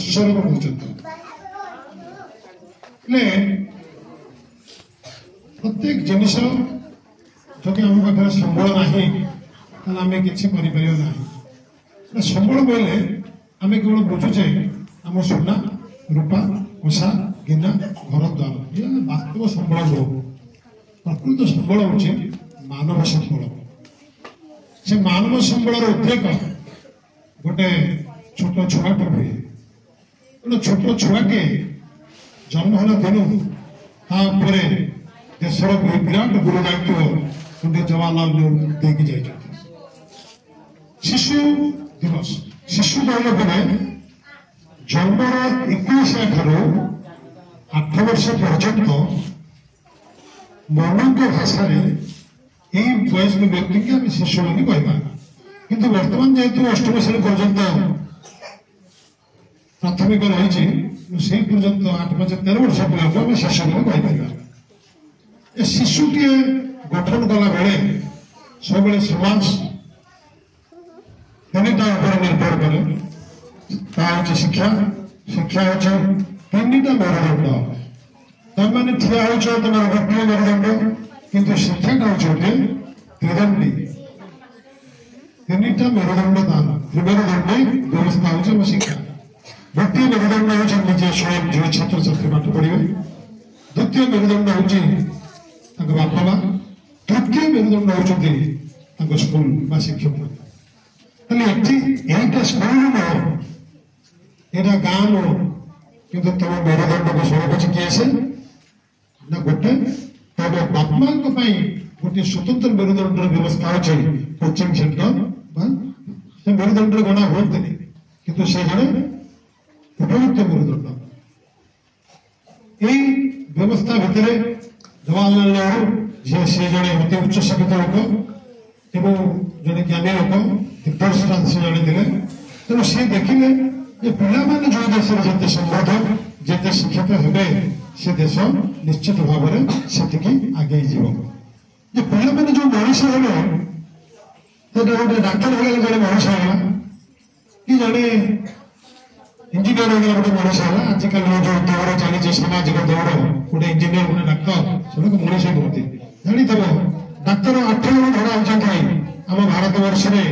ବର୍ଷର ପର୍ଯ୍ୟନ୍ତ प्रत्येक जिनिस जदि आम पाखे संबल ना आम कि संबल बोले आम केवल बुझुचे आम सुना रूपा कोषा गिना घर द्वार ये वास्तव संबल नुह प्रकृत संबल हूँ मानव संबल से मानव संबल उद्रेक गोटे छोट छुआटे हुए गोटे छोट छुआटे जन्म है दिन तापर देशर विराट गुरु दायित्व पंडित जवाहरलाल नेहरू देकी जाइए शिशु दिवस शिशु कहला बेले जन्मर 21 ठार 8 वर्ष पर्यंत मौलिक भाषा यही वयस्क व्यक्ति की आम शिशु बोली कहवा किंतु वर्तमान जेहेतु अष्टम श्रेणी पर्यंत प्राथमिक रही से पर्यंत 8-5-13 वर्ष पिला को आम शिशु बोली कहीपर शिशुटे गठन कला बेले सब समाज तीनटा निर्भर करे शिक्षा शिक्षा हूँ तीनटा मेरुदंड तमें ठिया हो तुम गोटे मेरुदंड किंतु शिक्षाटा हूँ गोटे त्रिदंडी तीनटा मेरुदंड दान त्रिमेरुदंडी व्यवस्था हूँ शिक्षा गोटे मेरुदंड हूँ निजे स्वयं जो छात्र छात्री पाठ पढ़े द्वितीय मेरुदंड हूँ बापा माँ तृतीय मेरुदंड होती स्कूल बा शिक्षक स्कूल नुह गाँ नुह कि तुम मेरुदंड को शुरू किए से ना गोटे तुम बापा माँ गोटे स्वतंत्र मेरुदंड व्यवस्था अच्छे कोचिंग सेंटर से मेरुदंड गणा हमें किंतु से जड़े उपयुक्त मेरुदंड यही व्यवस्था भितर जवाहरलाल नेहरू से जड़े अति उच्च शिक्षित लोक एवं जड़े ज्ञानी लोक दिग्दर्शता से जड़े थे तेणु सी देखिले पिला माने जो देश जिते समृद्ध जिते शिक्षित हे से देश निश्चित भाव से आगे जीव पिला माने जो मनीष हे गोटे डाक्तर हो गले जड़े मनीष है कि जड़े इंजीनियर हो गया गोटे मनीष है आजिकल जो दौड़ चली सामाजिक दौड़ गोटे इंजीनियर गोटे डाक्तर से मनीष कहते जानते डाक्तर 8 जन धरा होती आम भारत वर्ष से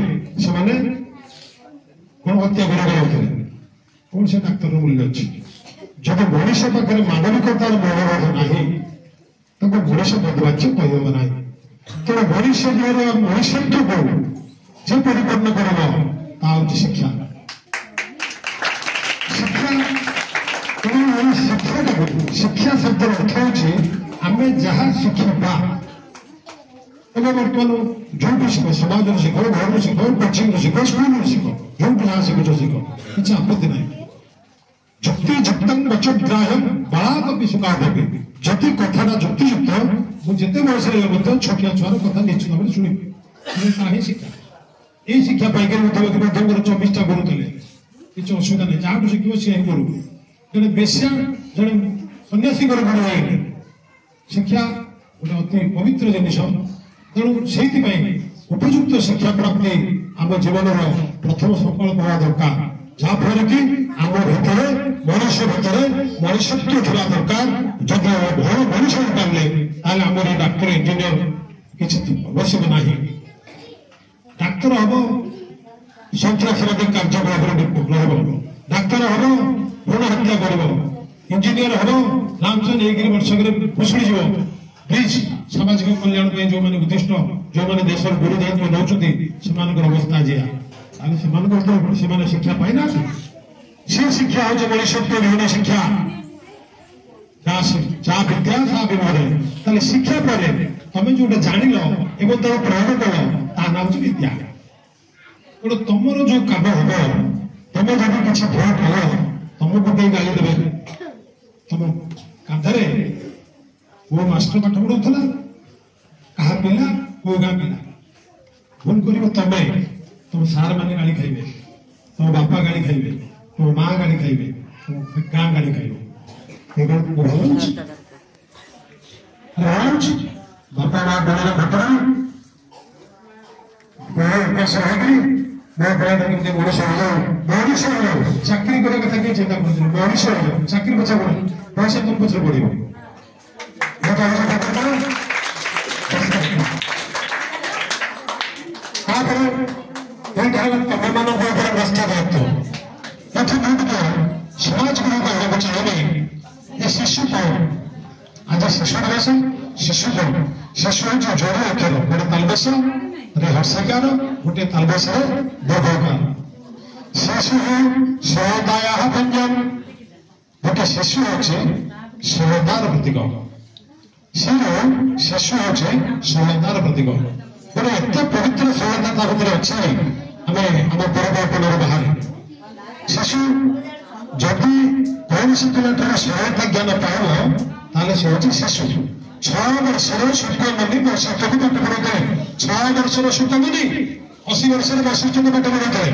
कौन हत्या कर कौन से डाक्तर मूल्य अच्छी जब मनीष पाखे मानविकतार मनोभाव ना तो मनीष बदवाच्य कहब ना तेणु मनीष मनुष्यत्व को जो परिपूर्ण कर शिक्षा शिक्षा शब्द अर्थ हूँ आम जहाँ शिखा बर्तमान जो शिख समाज शिख घर शिख कोचिंग शिख स्कूल शिख जो जहाँ शिखुच शिख किसी आपत्ति ना जुक्ति जुक्तंग वचोग्राह्यम बड़ा सुखा देवी जदि कथा जुक्तियुक्त मुझे बयस छोटिया छुआर कथा निश्चित भाव शुणी शिक्षा यही शिक्षा पाइक मध्यम 24टा गुरु थे किसी असुविधा नहीं जहाँ शिखो सी गुरु जड़े बेश्या जड़े सन्यासी गुरु शिक्षा गोटे अति पवित्र जिनिस तेणु से उपयुक्त शिक्षा प्राप्ति आम जीवन प्रथम संकल्प हवा दरकार जहाँफल कि आम भितर मनुष्य भितर मनुष्यत्व था दरकार जब भल मनुष्य हो पारे आम डाक्तर इंजीनियर किसी आवश्यक ना डाक्तर हम सन्त्रासवादी कार्यकलाप डाक्तर हम भ्रूण हत्या कर इंजीनियर हम लांच नहीं वर्षक फुसुड़ी प्लीज सामाजिक कल्याण जो मैंने उद्दिष्ट जो मैंने देश गुरु दायित्व नौकर अवस्था जी शिक्षा पाई ना सी शिक्षा हूँ मनुष्यत्व विहीन शिक्षा जहाँ विद्या सा विमोद शिक्षा पर तुम जो जान एवं तर प्रयोग कल ता ना हूँ विद्या गोटे तुम जो काम हम तुम जब किसी भूल कल तुमको कई गाली देवे तुम कांधे वो मास्टर पाठ पढ़ाऊला क्या पिला को गाँ पिला भूल कर तुम सार मैंने गाड़ी खाइबे तुम बापा गाड़ी खाइबे तुम माँ गाड़ी खाइबे तुम गाँ गाड़ी खाइबे बापा माँ बड़ा घटना ମୋ ପିଲାଟା କେମିତି ମଣିଷ ହେଇଯାଉ ଚାକିରି କରିବା କଥା କେହି ଚିନ୍ତା କରୁଛନ୍ତି ମଣିଷ ହେଇଯାଉ ଚାକିରି ପଛା ପଡେ ପଇସା ତୁମ ପଛରେ ପଡିବ ତାପରେ ଏଇଟା ହେଲା ତମମାନଙ୍କ ଉପରେ ରାସ୍ତା ଦାୟିତ୍ୱ ଏଠି ମୁଁ ଟିକେ ସମାଜକୁ କହିବାକୁ ଚାହିଁବି ଏ ଶିଶୁ କଣ ଆଜି ଶିଶୁ ଦିବସ ଶିଶୁ କଣ ଶିଶୁ ହେଉଛି ଯୋଡ ଅକ୍ଷର ଗୋଟେ ତାଲବେଶ ରେ ହର୍ଷକାର ଗୋଟେ ତାଲବେଶରେ ଦବକାର ଶିଶୁ ସଦାୟ ବ୍ୟଞ୍ଜନ ଗୋଟେ ଶିଶୁ ହେଉଛି ସଦାର ପ୍ରତୀକ ଶିଶୁ ହେଉଛି ସଦାର ପ୍ରତୀକ ଗୋଟେ ଏତେ ପବିତ୍ର ସହତା ତା ଭିତରେ ଅଛି ଆମେ ଆମ ପରିବର୍ତ୍ତନର ବାହାରେ ଶିଶୁ ଯଦି କୌଣସି ପିଲାଠାରୁ ସହାୟତା ଜ୍ଞାନ ପାଇବ ତାହେଲେ ସେ ହେଉଛି ଶିଶୁ 6 ବର୍ଷର ସୁତମୁନି ବଶିଷ୍ଠକୁ ପାଠ ପଢ଼ାଉଥିଲେ 6 ବର୍ଷର ସୁତମୁନି 80 ବର୍ଷର ବଶିଷ୍ଠକୁ ପାଠ ପଢ଼ାଉଥିଲେ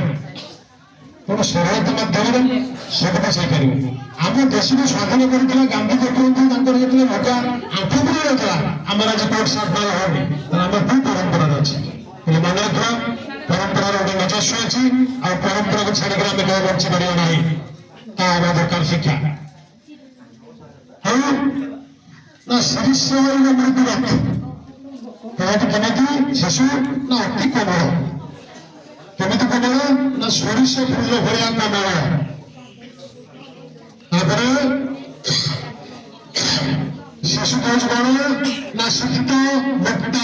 ତେଣୁ ସହାୟତା ମାଧ୍ୟମରେ ସବୁଟା ହେଇପାରିବ ଆମ ଦେଶକୁ ସ୍ୱାଧୀନ କରିଥିଲା ଗାନ୍ଧୀ କୁହନ୍ତୁ ତାଙ୍କର ଯେତେବେଳେ ମକା ଆଣ୍ଠୁ ବୁଲିଯାଉଥିଲା ଆମର ଆଜି କୋର୍ଟ ସାର୍ଟ ହଉନି ତାହେଲେ ଆମର କୋଉ ପରମ୍ପରାରେ ଅଛି ହେଲେ ମନେ ରଖିବା ପରମ୍ପରାର ଗୋଟେ ନିଜସ୍ୱ ଅଛି ଆଉ ପରମ୍ପରାକୁ ଛାଡ଼ିକରି ଆମେ କେବେ ବଞ୍ଚିପାରିବା ନାହିଁ ତା ଆମ ଦରକାର ଶିକ୍ଷା ଆଉ ନା ଶିରିଷର ମୃତ୍ୟୁରଥ କେମିତି ଶିଶୁ ନା ଅତି କୋମଳ କେମିତି କୋମଳ ନା ସୋରିଷ ଫୁଲ ଭଳିଆ କୋମଳ ତାପରେ ଶିଶୁ କହୁଛି କଣ ନା ଶିକ୍ଷିତ ମୁକ୍ତ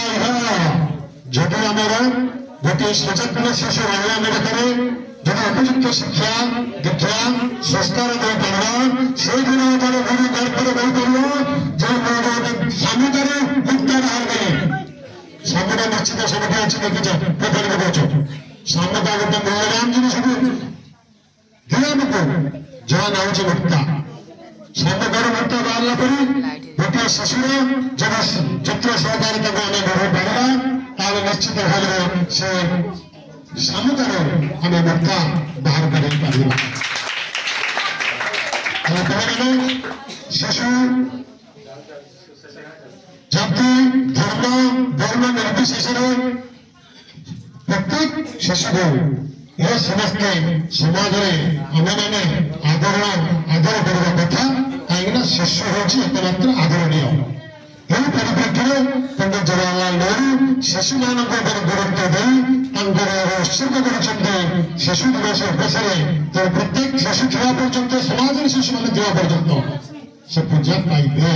ଯଦି ଆମର ଗୋଟିଏ ସଚେତନ ଶିଶୁ ରହିବା ଆମ ପାଖରେ ଯଦି ଉପଯୁକ୍ତ ଶିକ୍ଷା ଦୀକ୍ଷା ସଂସ୍କାର ଦେଇପାରିବା ସେଇଦିନ ତାର ଗୁରୁ ଗଳ୍ପରେ ରହିପାରିବ ଯେ ଗୋଟେ ସମୁଦ୍ର ମୁକ୍ତ ବାହାର କଲେ ସମୁଦ୍ର ନିଶ୍ଚିତ ସବୁଠି ଅଛି ଦେଖିଛ ପୋଖରୀ କହୁଛୁ ସମୁଦ୍ର ଗୋଟେ ମୂଲ୍ୟବାନ ଜିନିଷକୁ ଦିଅ ଆମକୁ ଯାହା ନାଁ ହେଉଛି ମୁକ୍ତା ସମୁଦ୍ର ମୁକ୍ତ ବାହାରିଲା ପରେ ଗୋଟିଏ ଶିଶୁର ଯଦି ଚିତ୍ର ସହକାରେ ତାକୁ ଆମେ ବଢ଼େଇ ପାରିବା ତାହେଲେ ନିଶ୍ଚିତ ଭାବରେ ସେ ସମୁଦ୍ର ଆମେ ମୁକ୍ତା ବାହାର କରି ପାରିବା ଶିଶୁ ଜାତି ଧର୍ମ ବର୍ଣ୍ଣ ନିର୍ବିଶେଷରେ ପ୍ରତ୍ୟେକ ଶିଶୁକୁ ଏ ସମସ୍ତେ ସମାଜରେ ଆମେମାନେ ଆଦର କରିବା କଥା କାହିଁକିନା ଶିଶୁ ହେଉଛି ଏକମାତ୍ର ଆଦରଣୀୟ ଏହି ପରିପ୍ରେକ୍ଷୀରେ ପଣ୍ଡିତ ଜବାହରଲାଲ ନେହେରୁ ଶିଶୁମାନଙ୍କ ଉପରେ ଗୁରୁତ୍ୱ ଦେଇ ତାଙ୍କର ଉତ୍ସର୍ଗ କରିଛନ୍ତି ଶିଶୁ ଦିବସ ଅବସରରେ ତେଣୁ ପ୍ରତ୍ୟେକ ଶିଶୁ ଥିବା ପର୍ଯ୍ୟନ୍ତ ସମାଜରେ ଶିଶୁମାନେ ଥିବା ପର୍ଯ୍ୟନ୍ତ ସେ ପୂଜା ପାଇବେ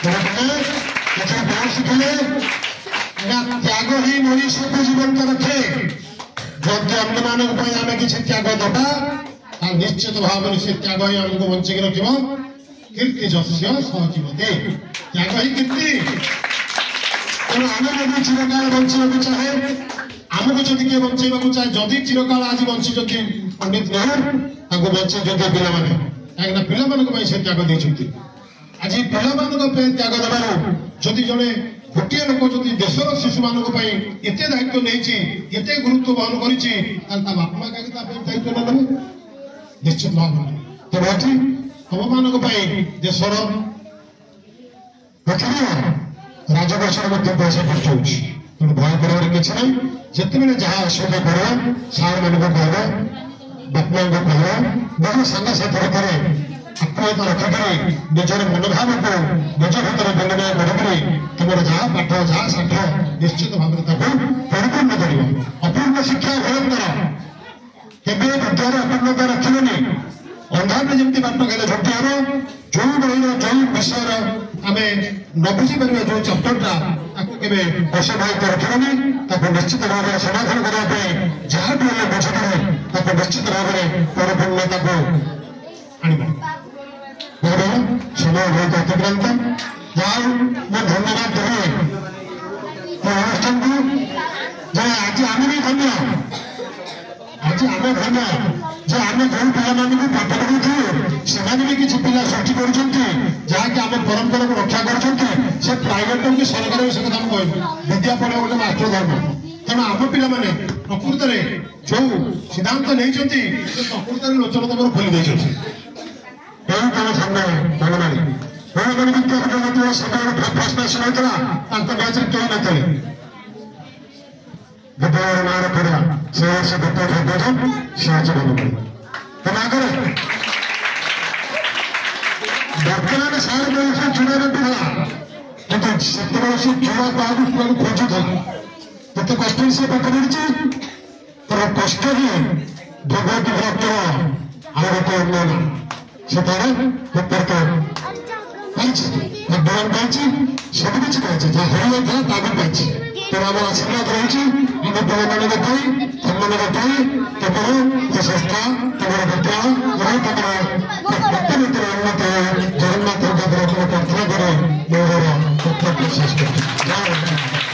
ଏଥିରେ କଣ ଶିଖିଲେ ନା ତ୍ୟାଗ ହିଁ ମଣିଷକୁ ଜୀବନ୍ତ ରଖେ ଯଦି ଅନ୍ୟମାନଙ୍କ ପାଇଁ ଆମେ କିଛି ତ୍ୟାଗ ଦେବା ତାହେଲେ ନିଶ୍ଚିତ ଭାବରେ ସେ ତ୍ୟାଗ ହିଁ ଆମକୁ ବଞ୍ଚିକି ରଖିବ କୀର୍ତ୍ତି ଯସ୍ୟ ସହଜୀବତେ ତ୍ୟାଗ ହିଁ କୀର୍ତ୍ତି ତେଣୁ ଆମେ ଯଦି ଚିରକାଳ ବଞ୍ଚିବାକୁ ଚାହେଁ ଆମକୁ ଯଦି କିଏ ବଞ୍ଚେଇବାକୁ ଚାହେଁ ଯଦି ଚିରକାଳ ଆଜି ବଞ୍ଚିଛନ୍ତି ପଣ୍ଡିତ ନେହେରୁ ତାଙ୍କୁ ବଞ୍ଚେଇଛନ୍ତି ପିଲାମାନେ କାହିଁକିନା ପିଲାମାନଙ୍କ ପାଇଁ ସେ ତ୍ୟାଗ ଦେଇଛନ୍ତି ଆଜି ପିଲାମାନଙ୍କ ପାଇଁ ତ୍ୟାଗ ଦେବାରୁ ଯଦି ଜଣେ ଗୋଟିଏ ଲୋକ ଯଦି ଦେଶର ଶିଶୁମାନଙ୍କ ପାଇଁ ଏତେ ଦାୟିତ୍ୱ ନେଇଛି ଏତେ ଗୁରୁତ୍ୱ ବହନ କରିଛି ତାହେଲେ ତା ବାପା ମା କାହିଁକି ତା ପାଇଁ ଦାୟିତ୍ୱ ନ ନେବେ ନିଶ୍ଚିତ ଭାବରେ ତେଣୁ ଏଠି ତମମାନଙ୍କ ପାଇଁ ଦେଶର ରାଜକୋଷରେ ମଧ୍ୟ ପଇସା ଖର୍ଚ୍ଚ ହଉଛି ତେଣୁ ଭୟ କରିବାର କିଛି ନାହିଁ ଯେତେବେଳେ ଯାହା ଅସୁବିଧା ପଡ଼ିବ ସାର୍ମାନଙ୍କୁ କହିବ ବାପାଙ୍କୁ କହିବ ନିଜ ସାଙ୍ଗସାଥି ଭିତରେ ଆତ୍ମୀୟତା ରଖିକରି ନିଜର ମନୋଭାବକୁ ନିଜ ଭିତରେ ବିନିମୟ କରିକରି ତୁମର ଯାହା ପାଠ ଯାହା ଷାଠ ନିଶ୍ଚିତ ଭାବରେ ତାକୁ ପରିପୂର୍ଣ୍ଣ କରିବ ଅପୂର୍ଣ୍ଣ ଶିକ୍ଷା ଭୟଙ୍କର କେବେ ବିଦ୍ୟାର ଅପୂର୍ଣ୍ଣତା ରଖିବନି ଅନ୍ଧାରରେ ଯେମିତି ବାଟ ଗଲେ ଝୁଣ୍ଟି ହେବ ଯୋଉ ବହିର ଯୋଉ ବିଷୟର ଆମେ ନ ବୁଝିପାରିବା ଯୋଉ ଚାପ୍ଟରଟା ତାକୁ କେବେ ଅସହାୟତା ରଖିବନି ତାକୁ ନିଶ୍ଚିତ ଭାବରେ ସମାଧାନ କରିବା ପାଇଁ ଯାହାଠୁ ଆମେ ବୁଝିପାରିବେ ତାକୁ ନିଶ୍ଚିତ ଭାବରେ ପରିପୂର୍ଣ୍ଣତାକୁ ଆଣିବା ସମୟ ବହୁତ ଅତିକ୍ରାନ୍ତ ଯାଉ ମୁଁ ଧନ୍ୟବାଦ ଦେବି ଅନୁଷ୍ଠାନକୁ ଯେ ଆଜି ଆମେ ବି ଧନ୍ୟ ଆଜି ଆମେ ଧନ୍ୟ ଯେ ଆମେ ଯୋଉ ପିଲାମାନଙ୍କୁ ପାଠ ପଢ଼ଉଥିଲୁ ସେମାନେ ବି କିଛି ପିଲା ସୃଷ୍ଟି କରୁଛନ୍ତି ଯାହାକି ଆମ ପରମ୍ପରାକୁ ରକ୍ଷା କରୁଛନ୍ତି ସେ ପ୍ରାଇଭେଟ କି ସରକାର ସେ କଥା ମୁଁ କହିବି ବିଦ୍ୟା ପଢ଼ିବା ଗୋଟେ ମାଷ୍ଟର ଧର୍ମ ତେଣୁ ଆମ ପିଲାମାନେ ପ୍ରକୃତରେ ଯୋଉ ସିଦ୍ଧାନ୍ତ ନେଇଛନ୍ତି ସେ ପ୍ରକୃତରେ ଲୋଚନ ତମର ଖୋଲି ଦେଇଛନ୍ତି ଏହି ତମ ସାମ୍ନା ଭଗବାନୀ ବିଦ୍ୟା ସମୟରେ ଫାଷ୍ଟ ହେଇଥିଲା ତାଙ୍କ ବ୍ୟାଚରେ କେହି ନଥିଲେ विद्यालय मान पड़ा से भक्त भगवान साहाଯ୍य बनो तो ना करे वर्तमान सार वर्ष जुड़ा रहा किंतु 70 वर्ष जुड़ा बाबू को खोजु था तो कष्ट से पकड़ तर कष्ट ही भगवत भक्त आगत अन्य से भगवान पाई सब किसी पाई जहाँ हरिया था ताकि पाई तेरा आम आशीर्वाद रही भगवान सम्मान तो संस्था तुम भद्रा भक्त उन्नत जगन्नाथ प्रार्थना कर मोर विश्वास कर